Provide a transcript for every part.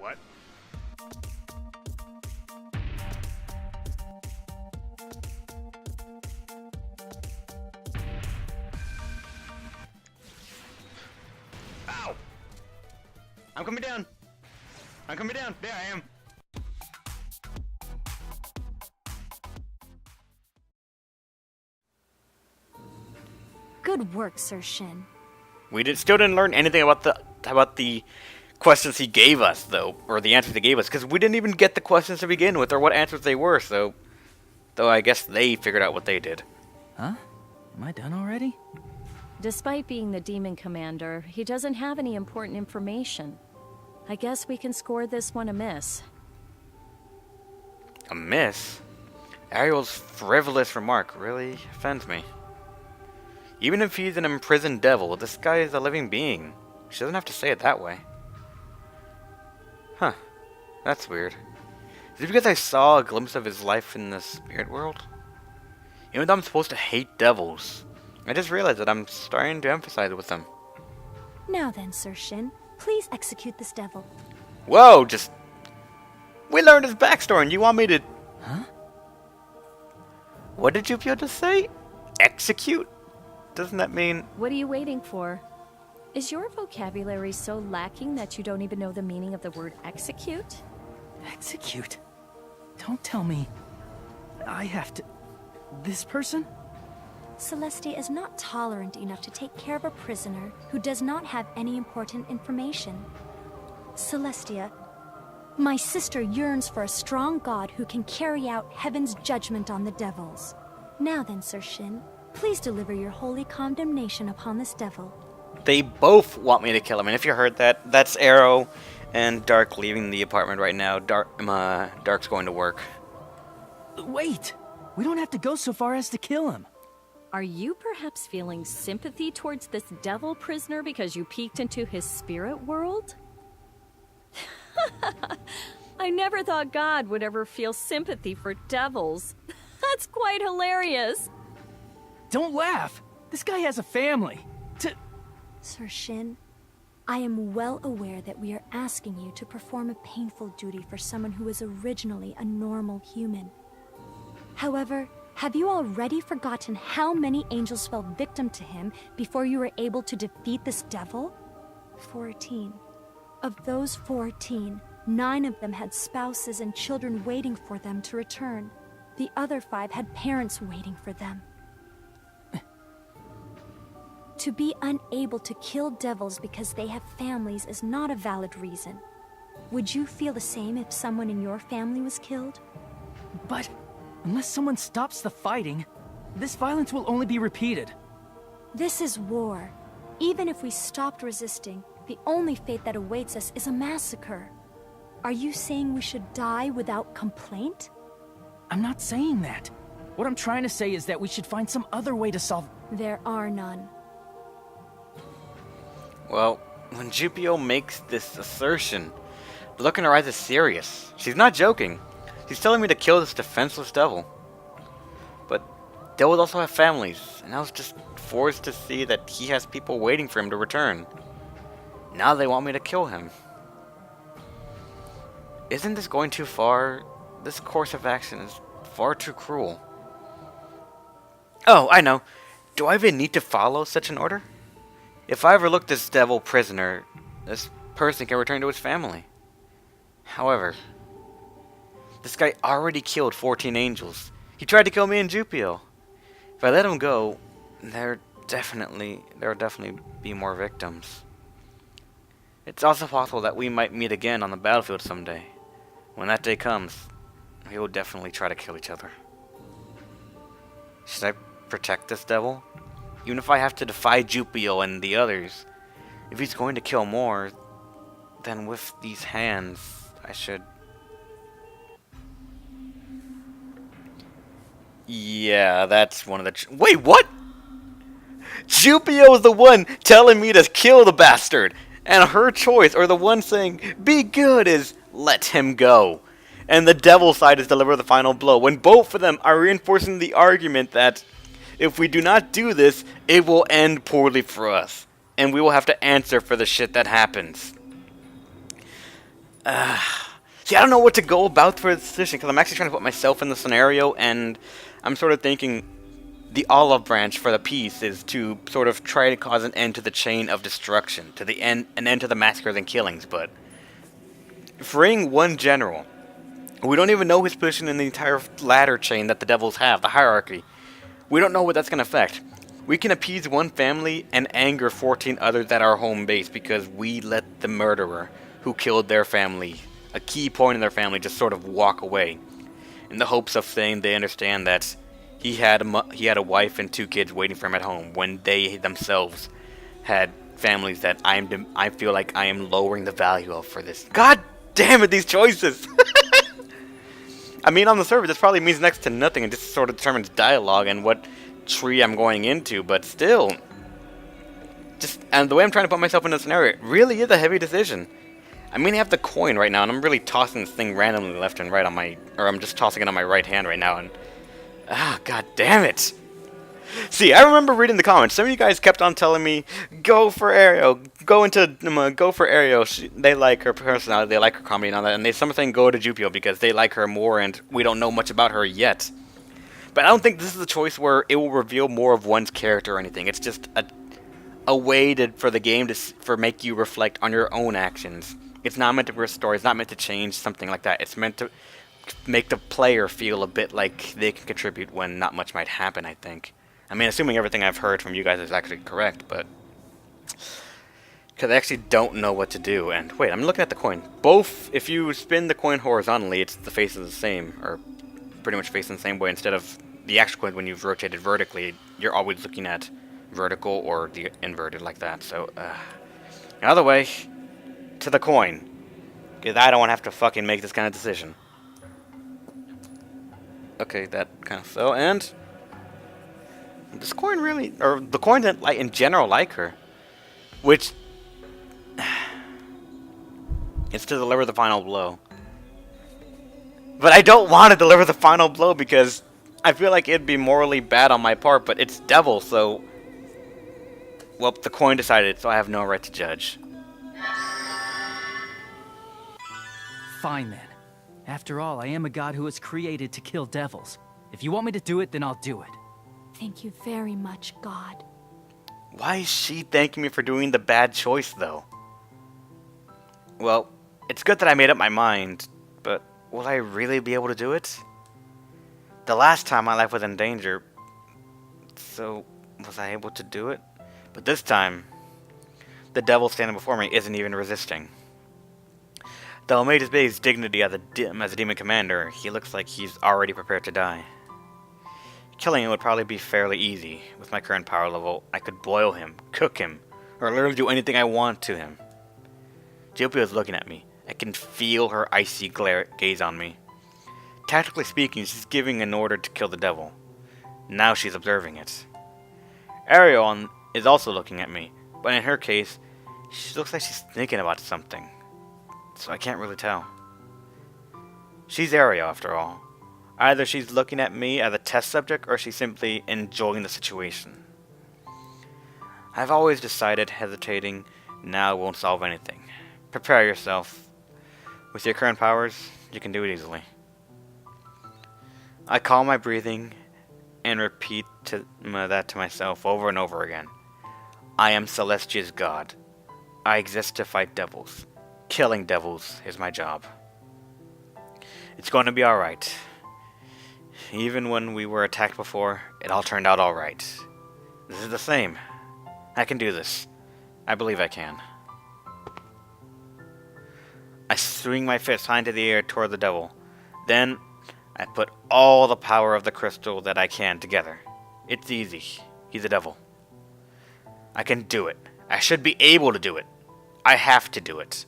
What? Ow! I'm coming down! I'm coming down! There I am! Good work, Sir Shin. We still didn't learn anything about the questions he gave us, though, or the answers he gave us, because we didn't even get the questions to begin with, or what answers they were, so... Though I guess they figured out what they did. Huh? Am I done already? Despite being the demon commander, he doesn't have any important information. I guess we can score this one a miss. A miss? Ariel's frivolous remark really offends me. Even if he's an imprisoned devil, this guy is a living being. She doesn't have to say it that way. Huh. That's weird. Is it because I saw a glimpse of his life in the spirit world? Even though I'm supposed to hate devils, I just realized that I'm starting to empathize with them. Now then, Sir Shin, please execute this devil. Whoa, we learned his backstory and you want me to... Huh? What did you just say? Execute? Doesn't that mean... What are you waiting for? Is your vocabulary so lacking that you don't even know the meaning of the word execute? Execute? Don't tell me I have to... This person? Celestia is not tolerant enough to take care of a prisoner who does not have any important information. Celestia, my sister yearns for a strong god who can carry out heaven's judgment on the devils. Now then, Sir Shin, please deliver your holy condemnation upon this devil. They both want me to kill him, and if you heard that, that's Arrow and Dark leaving the apartment right now. Dark's going to work. Wait! We don't have to go so far as to kill him. Are you perhaps feeling sympathy towards this devil prisoner because you peeked into his spirit world? I never thought God would ever feel sympathy for devils. That's quite hilarious. Don't laugh! This guy has a family. Sir Shin, I am well aware that we are asking you to perform a painful duty for someone who is originally a normal human. However, have you already forgotten how many angels fell victim to him before you were able to defeat this devil? 14. Of those 14, 9 of them had spouses and children waiting for them to return. The other 5 had parents waiting for them. To be unable to kill devils because they have families is not a valid reason. Would you feel the same if someone in your family was killed? But unless someone stops the fighting, this violence will only be repeated. This is war. Even if we stopped resisting, the only fate that awaits us is a massacre. Are you saying we should die without complaint? I'm not saying that. What I'm trying to say is that we should find some other way to solve... There are none. Well, when Jupio makes this assertion, the look in her eyes is serious. She's not joking. She's telling me to kill this defenseless devil. But devils also have families, and I was just forced to see that he has people waiting for him to return. Now they want me to kill him. Isn't this going too far? This course of action is far too cruel. Oh, I know. Do I even need to follow such an order? If I overlook this devil prisoner, this person can return to his family. However, this guy already killed 14 angels. He tried to kill me and Jupio. If I let him go, there will definitely be more victims. It's also possible that we might meet again on the battlefield someday. When that day comes, we will definitely try to kill each other. Should I protect this devil? Even if I have to defy Jupio and the others, if he's going to kill more, then with these hands, I should... Yeah, that's one of the... Wait, what? Jupio is the one telling me to kill the bastard, and her choice, or the one saying, be good, is let him go. And the devil side is deliver the final blow, when both of them are reinforcing the argument that if we do not do this, it will end poorly for us. And we will have to answer for the shit that happens. See, I don't know what to go about for this decision, because I'm actually trying to put myself in the scenario, and I'm sort of thinking the olive branch for the piece is to sort of try to cause an end to the chain of destruction, to the end, an end to the massacres and killings, but freeing one general, we don't even know his position in the entire ladder chain that the devils have, the hierarchy. We don't know what that's going to affect. We can appease one family and anger 14 others at our home base because we let the murderer who killed their family, a key point in their family, just sort of walk away, in the hopes of saying they understand that he had a wife and 2 kids waiting for him at home when they themselves had families that I feel like I am lowering the value of for this. God damn it, these choices! I mean, on the surface, this probably means next to nothing. It just sort of determines dialogue and what tree I'm going into, but still, and the way I'm trying to put myself in the scenario, it really is a heavy decision. I mean, I have the coin right now, and I'm really tossing this thing randomly left and right I'm just tossing it on my right hand right now, and god damn it. See, I remember reading the comments. Some of you guys kept on telling me, go for Ariel, go for Ariel. They like her personality, they like her comedy and all that, and some are saying go to Jupio because they like her more, and we don't know much about her yet. But I don't think this is a choice where it will reveal more of one's character or anything. It's just a way for the game to make you reflect on your own actions. It's not meant to restore. It's not meant to change something like that. It's meant to make the player feel a bit like they can contribute when not much might happen, I think. I mean, assuming everything I've heard from you guys is actually correct, but because I actually don't know what to do. And wait, I'm looking at the coin. Both, if you spin the coin horizontally, the face is the same, or pretty much facing the same way. Instead of the actual coin, when you've rotated vertically, you're always looking at vertical or the inverted like that. So, another way to the coin, because I don't want to have to fucking make this kind of decision. Okay, that kind of fell, and this coin really, or the coin didn't in general like her, which it's to deliver the final blow. But I don't want to deliver the final blow because I feel like it'd be morally bad on my part, but it's devil, so well, the coin decided, so I have no right to judge. Fine then. After all, I am a god who was created to kill devils. If you want me to do it, then I'll do it. Thank you very much, God. Why is she thanking me for doing the bad choice, though? Well, it's good that I made up my mind, but will I really be able to do it? The last time my life was in danger, so was I able to do it? But this time, the devil standing before me isn't even resisting. Though I may display his dignity as a demon commander, he looks like he's already prepared to die. Killing him would probably be fairly easy. With my current power level, I could boil him, cook him, or literally do anything I want to him. Jupio is looking at me. I can feel her icy gaze on me. Tactically speaking, she's giving an order to kill the devil. Now she's observing it. Ariel is also looking at me, but in her case, she looks like she's thinking about something. So I can't really tell. She's Ariel, after all. Either she's looking at me as a test subject, or she's simply enjoying the situation. I've always decided hesitating now won't solve anything. Prepare yourself. With your current powers, you can do it easily. I calm my breathing and repeat that to myself over and over again. I am Celestia's god. I exist to fight devils. Killing devils is my job. It's going to be alright. Even when we were attacked before, it all turned out alright. This is the same. I can do this. I believe I can. I swing my fist high into the air toward the devil. Then, I put all the power of the crystal that I can together. It's easy. He's a devil. I can do it. I should be able to do it. I have to do it.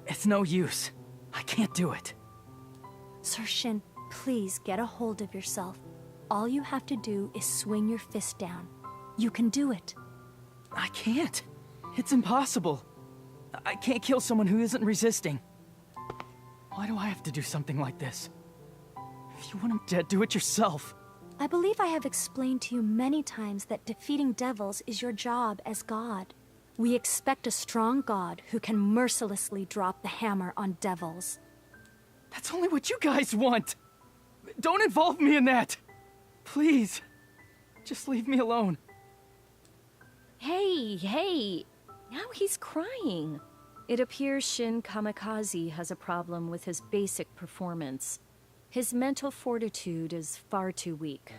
It's no use. I can't do it. Sir Shin, please get a hold of yourself. All you have to do is swing your fist down. You can do it. I can't. It's impossible. I can't kill someone who isn't resisting. Why do I have to do something like this? If you want him dead, do it yourself. I believe I have explained to you many times that defeating devils is your job as God. We expect a strong god who can mercilessly drop the hammer on devils. That's only what you guys want! Don't involve me in that! Please, just leave me alone. Hey, now he's crying. It appears Shin Kamikaze has a problem with his basic performance. His mental fortitude is far too weak.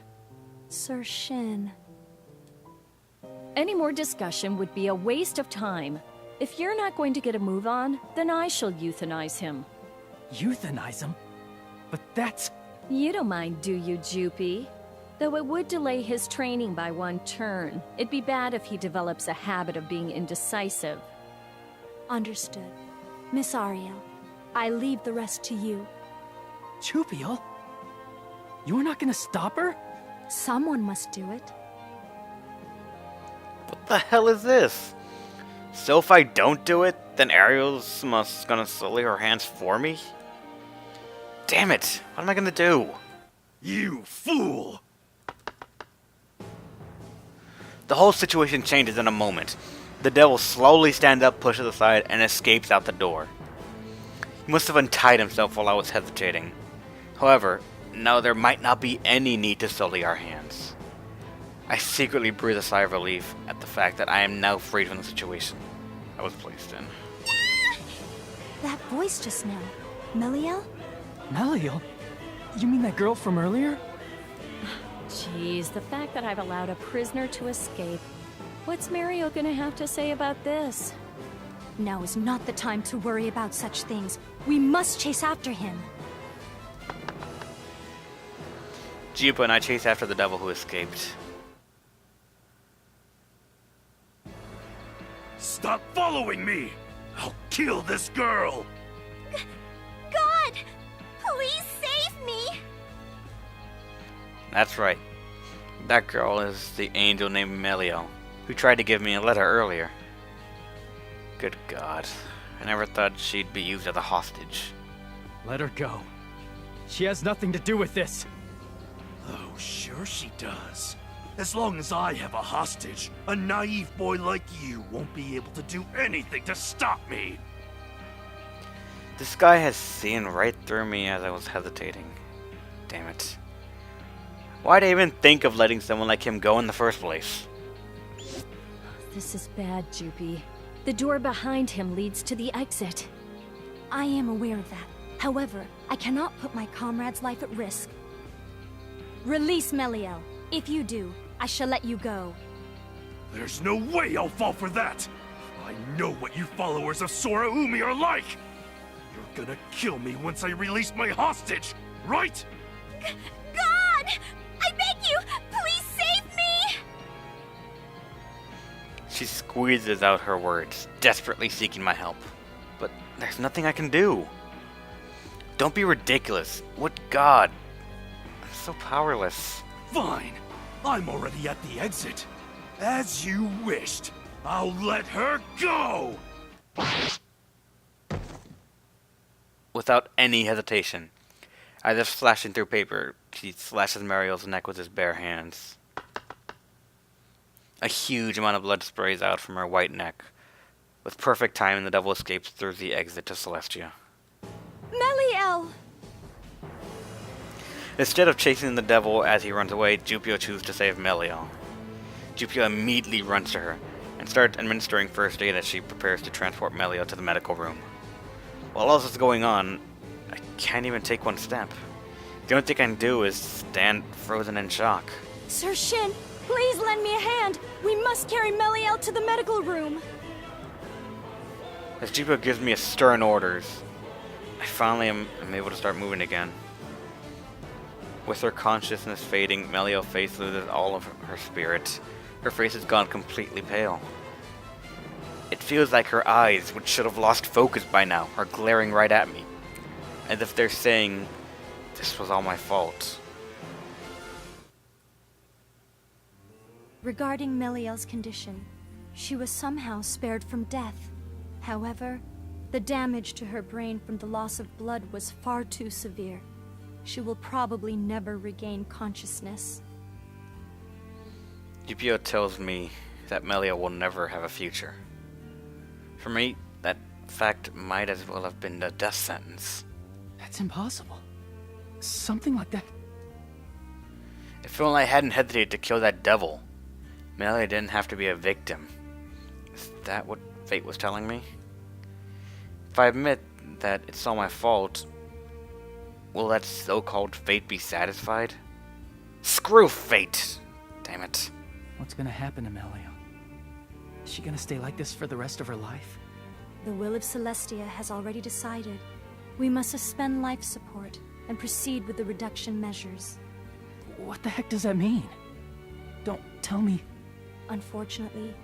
Sir Shin... Any more discussion would be a waste of time. If you're not going to get a move on, then I shall euthanize him. Euthanize him? But that's... You don't mind, do you, Jupy? Though it would delay his training by 1 turn. It'd be bad if he develops a habit of being indecisive. Understood. Miss Ariel, I leave the rest to you. Jupiel? You're not gonna stop her? Someone must do it. What the hell is this? So if I don't do it, then Ariel's gonna sully her hands for me? Damn it! What am I gonna do? You fool! The whole situation changes in a moment. The devil slowly stands up, pushes aside, and escapes out the door. He must have untied himself while I was hesitating. However, now there might not be any need to sully our hands. I secretly breathe a sigh of relief at the fact that I am now freed from the situation I was placed in. That voice just now. Meliel? Meliel? You mean that girl from earlier? Jeez, the fact that I've allowed a prisoner to escape. What's Mario gonna have to say about this? Now is not the time to worry about such things. We must chase after him. Jupa and I chase after the devil who escaped. Stop following me! I'll kill this girl! God! Please save me! That's right. That girl is the angel named Meliel, who tried to give me a letter earlier. Good God. I never thought she'd be used as a hostage. Let her go. She has nothing to do with this. Oh, sure she does. As long as I have a hostage, a naive boy like you won't be able to do anything to stop me! This guy has seen right through me as I was hesitating. Damn it. Why'd I even think of letting someone like him go in the first place? This is bad, Jupy. The door behind him leads to the exit. I am aware of that. However, I cannot put my comrade's life at risk. Release Meliel. If you do, I shall let you go. There's no way I'll fall for that! I know what you followers of Sora Umi are like! You're gonna kill me once I release my hostage, right? God! I beg you! Please save me! She squeezes out her words, desperately seeking my help. But there's nothing I can do. Don't be ridiculous. What god? I'm so powerless. Fine. I'm already at the exit. As you wished. I'll let her go! Without any hesitation, as if slashing through paper, he slashes Mario's neck with his bare hands. A huge amount of blood sprays out from her white neck. With perfect timing, the devil escapes through the exit to Celestia. Meliel! Instead of chasing the devil as he runs away, Jupio chooses to save Meliel. Jupio immediately runs to her and starts administering first aid as she prepares to transport Meliel to the medical room. While all this is going on, I can't even take one step. The only thing I can do is stand frozen in shock. Sir Shin, please lend me a hand. We must carry Meliel to the medical room. As Jupio gives me stern orders, I finally am able to start moving again. With her consciousness fading, Meliel's face loses all of her spirit. Her face has gone completely pale. It feels like her eyes, which should have lost focus by now, are glaring right at me, as if they're saying, this was all my fault. Regarding Meliel's condition, she was somehow spared from death. However, the damage to her brain from the loss of blood was far too severe. She will probably never regain consciousness. Jupio tells me that Meliel will never have a future. For me, that fact might as well have been a death sentence. That's impossible. Something like that. If only I hadn't hesitated to kill that devil, Melia didn't have to be a victim. Is that what fate was telling me? If I admit that it's all my fault, will that so-called fate be satisfied? Screw fate! Damn it. What's gonna happen to Melia? Is she gonna stay like this for the rest of her life? The will of Celestia has already decided. We must suspend life support and proceed with the reduction measures. What the heck does that mean? Don't tell me. Unfortunately,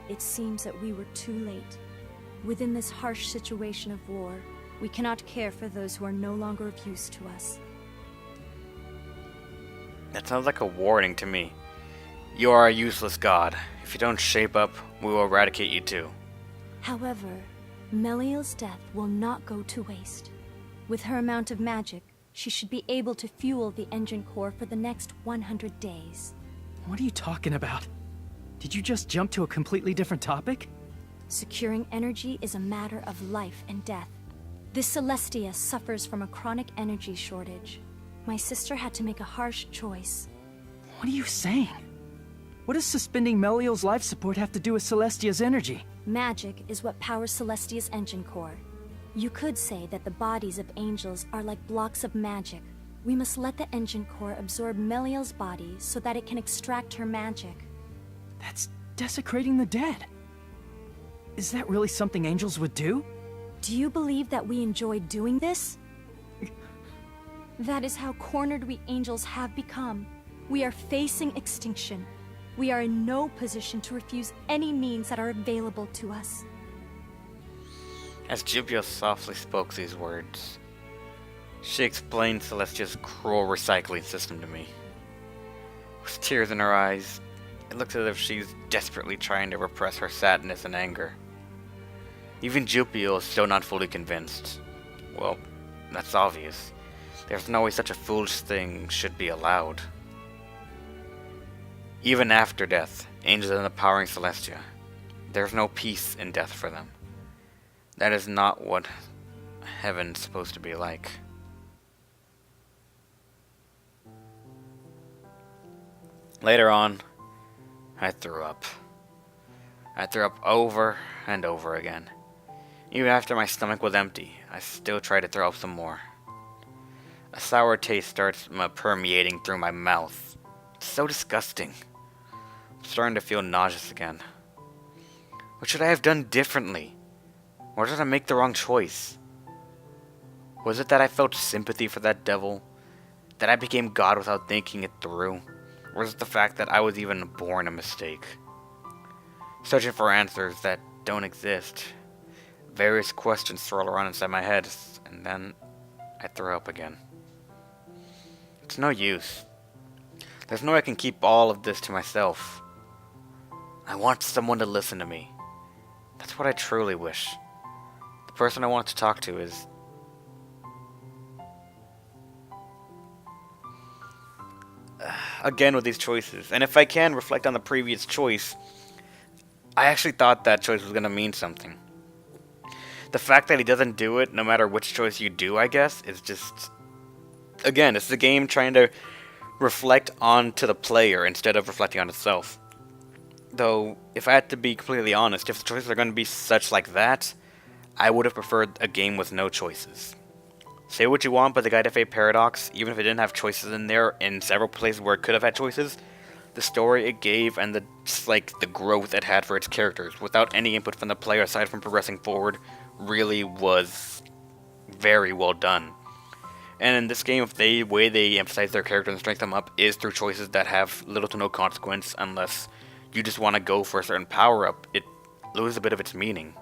it seems that we were too late. Within this harsh situation of war, we cannot care for those who are no longer of use to us. That sounds like a warning to me. You are a useless god. If you don't shape up, we will eradicate you too. However, Meliel's death will not go to waste. With her amount of magic, she should be able to fuel the engine core for the next 100 days. What are you talking about? Did you just jump to a completely different topic? Securing energy is a matter of life and death. This Celestia suffers from a chronic energy shortage. My sister had to make a harsh choice. What are you saying? What does suspending Meliel's life support have to do with Celestia's energy? Magic is what powers Celestia's engine core. You could say that the bodies of angels are like blocks of magic. We must let the engine core absorb Meliel's body so that it can extract her magic. That's desecrating the dead. Is that really something angels would do? Do you believe that we enjoy doing this? That is how cornered we angels have become. We are facing extinction. We are in no position to refuse any means that are available to us. As Jupio softly spoke these words, she explained Celestia's cruel recycling system to me. With tears in her eyes, it looks as if she's desperately trying to repress her sadness and anger. Even Jupio is still not fully convinced. Well, that's obvious. There's no way such a foolish thing should be allowed. Even after death, angels end up powering Celestia. There's no peace in death for them. That is not what heaven's supposed to be like. Later on, I threw up. I threw up over and over again. Even after my stomach was empty, I still tried to throw up some more. A sour taste starts permeating through my mouth. It's so disgusting. I'm starting to feel nauseous again. What should I have done differently? Or did I make the wrong choice? Was it that I felt sympathy for that devil? That I became God without thinking it through? Or was it the fact that I was even born a mistake? Searching for answers that don't exist. Various questions swirl around inside my head, and then I throw up again. It's no use. There's no way I can keep all of this to myself. I want someone to listen to me. That's what I truly wish. The person I want to talk to is... Again with these choices. And if I can reflect on the previous choice, I actually thought that choice was going to mean something. The fact that he doesn't do it, no matter which choice you do, I guess, is just... Again, it's the game trying to reflect onto the player instead of reflecting on itself. Though, if I had to be completely honest, if the choices are going to be such like that, I would have preferred a game with no choices. Say what you want, but the Guide to Fate Paradox, even if it didn't have choices in there, in several places where it could have had choices, the story it gave and the growth it had for its characters, without any input from the player aside from progressing forward, really was very well done. And in this game, if the way they emphasize their characters and strengthen them up is through choices that have little to no consequence, unless you just want to go for a certain power-up, it loses a bit of its meaning.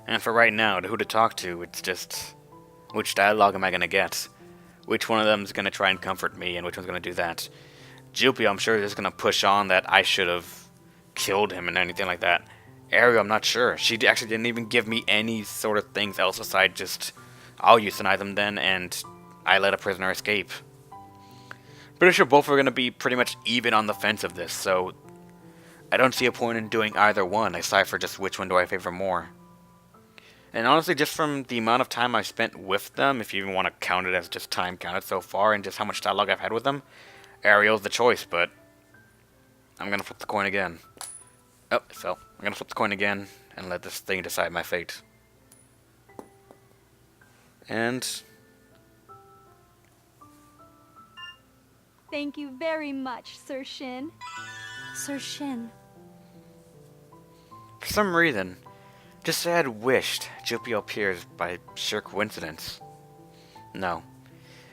And for right now, who to talk to, it's just, which dialogue am I going to get? Which one of them is going to try and comfort me, and which one's going to do that? Jupio, I'm sure, is going to push on that I should have killed him and anything like that. Ariel, I'm not sure. She actually didn't even give me any sort of things else aside just, I'll euthanize them then, and I let a prisoner escape. Pretty sure both are going to be pretty much even on the fence of this, so I don't see a point in doing either one, aside for just which one do I favor more. And honestly, just from the amount of time I've spent with them, if you even want to count it as just time counted so far, and just how much dialogue I've had with them, Ariel's the choice, but I'm gonna flip the coin again. Oh, it fell. I'm gonna flip the coin again and let this thing decide my fate. And Thank you very much, Sir Shin. Sir Shin, for some reason, just I had wished Jupio appears by sheer coincidence. No,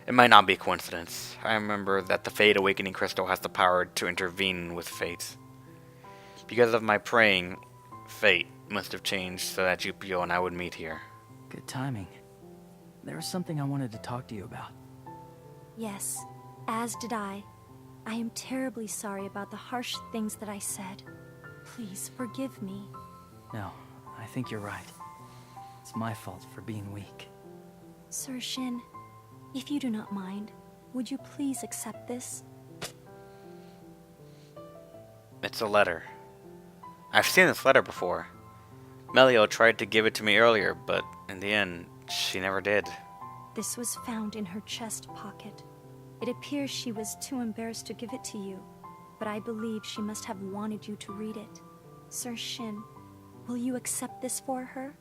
it might not be a coincidence. I remember that the Fate Awakening Crystal has the power to intervene with fate. Because of my praying, fate must have changed so that Jupio and I would meet here. Good timing. There was something I wanted to talk to you about. yes, as did I. I am terribly sorry about the harsh things that I said. Please forgive me. No, I think you're right. It's my fault for being weak. Sir Shin, if you do not mind, would you please accept this? It's a letter. I've seen this letter before. Melio tried to give it to me earlier, but in the end, she never did. This was found in her chest pocket. It appears she was too embarrassed to give it to you, but I believe she must have wanted you to read it. Sir Shin, will you accept this for her?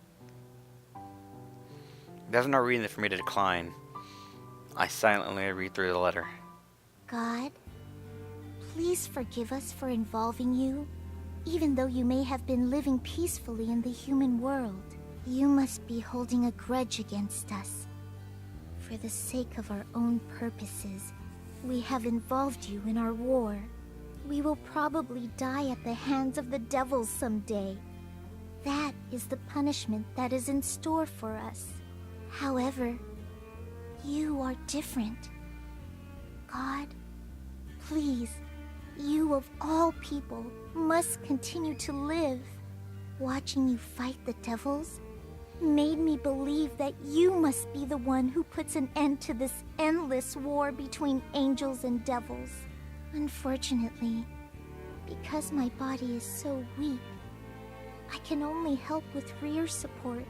There's no reason for me to decline. I silently read through the letter. God, please forgive us for involving you, even though you may have been living peacefully in the human world. You must be holding a grudge against us. For the sake of our own purposes, we have involved you in our war. We will probably die at the hands of the devils someday. That is the punishment that is in store for us. However, you are different. God, please, you of all people must continue to live. Watching you fight the devils made me believe that you must be the one who puts an end to this endless war between angels and devils. Unfortunately, because my body is so weak, I can only help with rear support.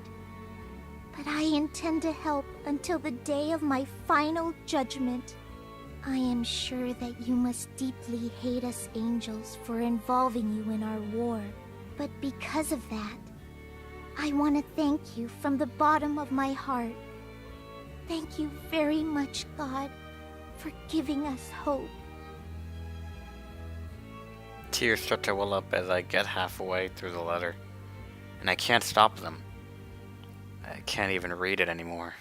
But I intend to help until the day of my final judgment. I am sure that you must deeply hate us angels for involving you in our war. But because of that, I want to thank you from the bottom of my heart. Thank you very much, God, for giving us hope. Tears start to well up as I get halfway through the letter, and I can't stop them. I can't even read it anymore.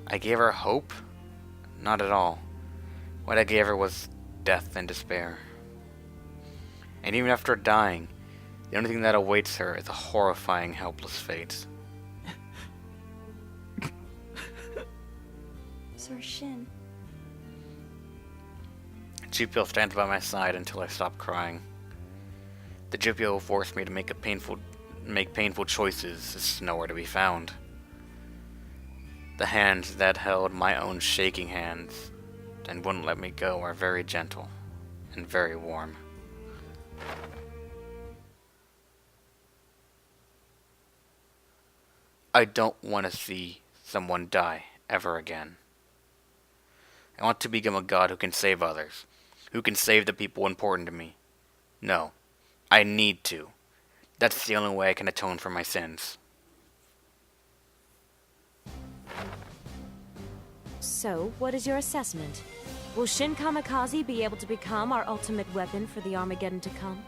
I gave her hope? Not at all. What I gave her was death and despair. And even after dying, the only thing that awaits her is a horrifying, helpless fate. Sir Shin, Jupio stands by my side until I stop crying. The Jupio who forced me to make painful choices is nowhere to be found. The hands that held my own shaking hands and wouldn't let me go are very gentle and very warm. I don't want to see someone die ever again. I want to become a god who can save others, who can save the people important to me. No, I need to. That's the only way I can atone for my sins. So, what is your assessment? Will Shin Kamikaze be able to become our ultimate weapon for the Armageddon to come?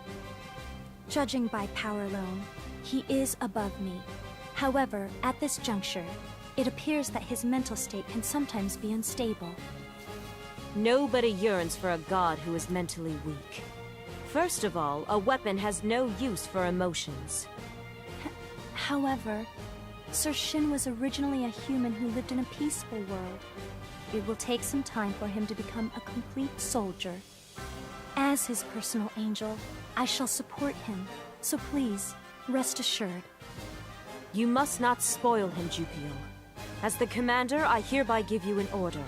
judging by power alone, he is above me. However, at this juncture, it appears that his mental state can sometimes be unstable. Nobody yearns for a god who is mentally weak. First of all, a weapon has no use for emotions. However, Sir Shin was originally a human who lived in a peaceful world. It will take some time for him to become a complete soldier. As his personal angel, I shall support him, so please, rest assured. You must not spoil him, Jupio. As the commander, I hereby give you an order.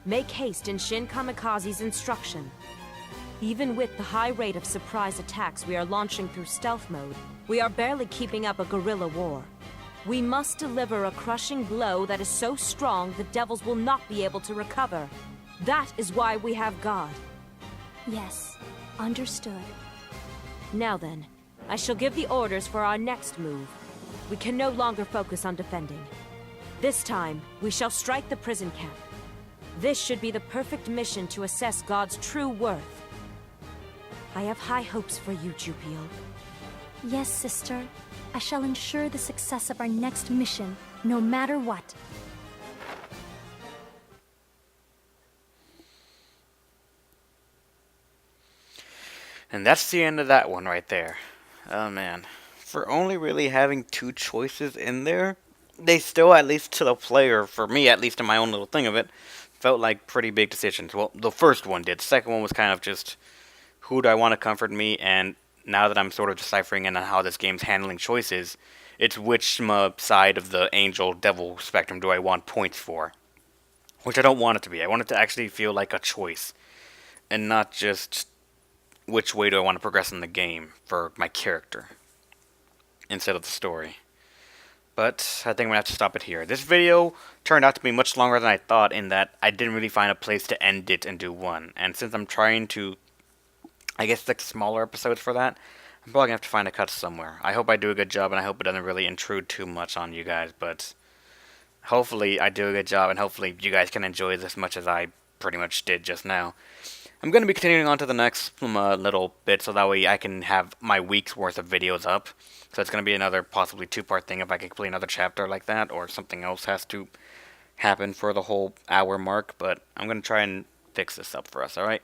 Make haste in Shin Kamikaze's instruction. Even with the high rate of surprise attacks we are launching through stealth mode, we are barely keeping up a guerrilla war. We must deliver a crushing blow that is so strong the devils will not be able to recover. That is why we have God. Yes, understood. Now then, I shall give the orders for our next move. We can no longer focus on defending. This time, we shall strike the prison camp. This should be the perfect mission to assess God's true worth. I have high hopes for you, Jupiel. Yes, sister. I shall ensure the success of our next mission, no matter what. And that's the end of that one right there. Oh man. For only really having 2 choices in there, they still, at least to the player, for me at least in my own little thing of it, felt like pretty big decisions. Well, the first one did. The second one was kind of just, who do I want to comfort me? And now that I'm sort of deciphering in on how this game's handling choices, it's which side of the angel-devil spectrum do I want points for. Which I don't want it to be. I want it to actually feel like a choice. And not just which way do I want to progress in the game for my character instead of the story. But I think I'm going to have to stop it here. This video turned out to be much longer than I thought in that I didn't really find a place to end it and do one. And since I'm trying to, I guess, like smaller episodes for that, I'm probably going to have to find a cut somewhere. I hope I do a good job, and I hope it doesn't really intrude too much on you guys, but hopefully I do a good job, and hopefully you guys can enjoy this as much as I pretty much did just now. I'm going to be continuing on to the next little bit, so that way I can have my week's worth of videos up. So it's going to be another possibly 2-part thing if I can complete another chapter like that, or something else has to happen for the whole hour mark, but I'm going to try and fix this up for us, alright?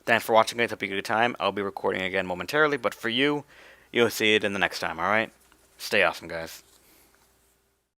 Thanks for watching, guys. Hope you had a good time. I'll be recording again momentarily, but for you, you'll see it in the next time, alright? Stay awesome, guys.